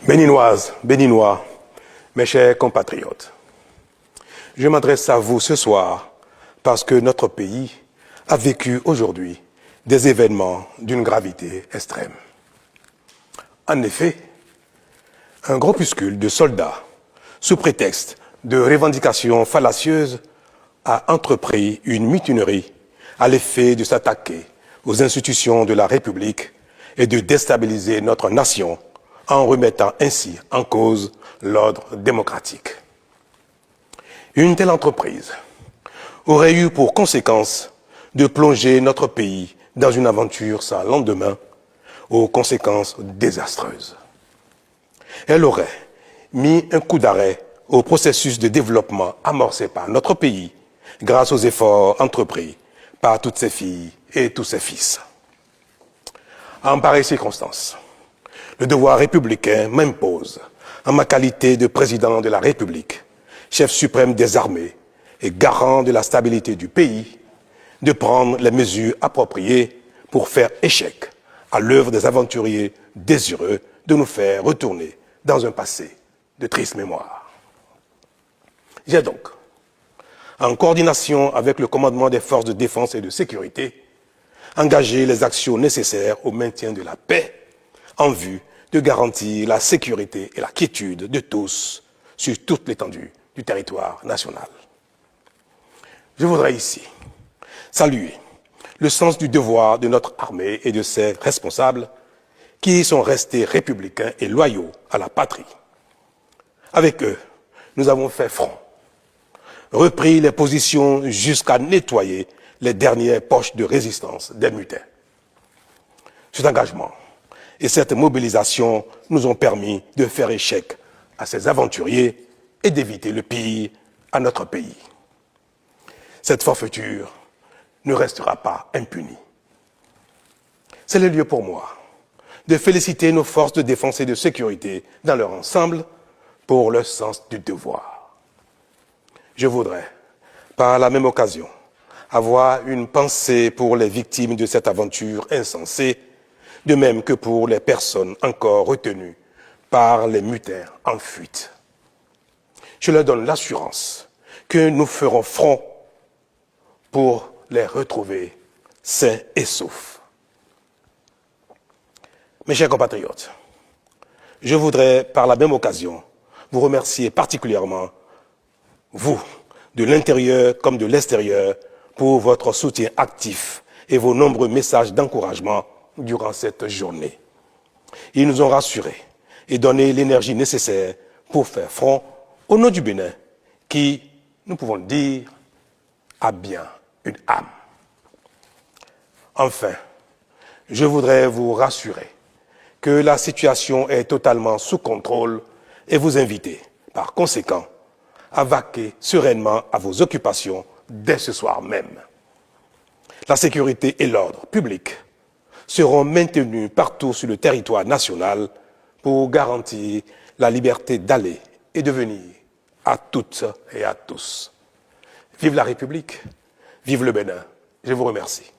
Béninoises, Béninois, mes chers compatriotes, je m'adresse à vous ce soir parce que notre pays a vécu aujourd'hui des événements d'une gravité extrême. En effet, un groupuscule de soldats, sous prétexte de revendications fallacieuses, a entrepris une mutinerie à l'effet de s'attaquer aux institutions de la République et de déstabiliser notre nation en remettant ainsi en cause l'ordre démocratique. Une telle entreprise aurait eu pour conséquence de plonger notre pays dans une aventure sans lendemain, aux conséquences désastreuses. Elle aurait mis un coup d'arrêt au processus de développement amorcé par notre pays grâce aux efforts entrepris par toutes ses filles et tous ses fils. En pareille circonstance, le devoir républicain m'impose, en ma qualité de président de la République, chef suprême des armées et garant de la stabilité du pays, de prendre les mesures appropriées pour faire échec à l'œuvre des aventuriers désireux de nous faire retourner dans un passé de triste mémoire. J'ai donc, en coordination avec le commandement des forces de défense et de sécurité, engagé les actions nécessaires au maintien de la paix en vue de garantir la sécurité et la quiétude de tous sur toute l'étendue du territoire national. Je voudrais ici saluer le sens du devoir de notre armée et de ses responsables qui sont restés républicains et loyaux à la patrie. Avec eux, nous avons fait front, repris les positions jusqu'à nettoyer les dernières poches de résistance des mutins. Cet engagement et cette mobilisation nous ont permis de faire échec à ces aventuriers et d'éviter le pire à notre pays. Cette forfaiture ne restera pas impunie. C'est le lieu pour moi de féliciter nos forces de défense et de sécurité dans leur ensemble pour leur sens du devoir. Je voudrais, par la même occasion, avoir une pensée pour les victimes de cette aventure insensée, de même que pour les personnes encore retenues par les mutins en fuite. Je leur donne l'assurance que nous ferons front pour les retrouver sains et saufs. Mes chers compatriotes, je voudrais, par la même occasion, vous remercier particulièrement, vous, de l'intérieur comme de l'extérieur, pour votre soutien actif et vos nombreux messages d'encouragement durant cette journée. Ils nous ont rassurés et donné l'énergie nécessaire pour faire front au nom du Bénin, qui, nous pouvons le dire, a bien une âme. Enfin, je voudrais vous rassurer que la situation est totalement sous contrôle et vous inviter, par conséquent, à vaquer sereinement à vos occupations dès ce soir même. La sécurité et l'ordre public seront maintenus partout sur le territoire national pour garantir la liberté d'aller et de venir à toutes et à tous. Vive la République, vive le Bénin. Je vous remercie.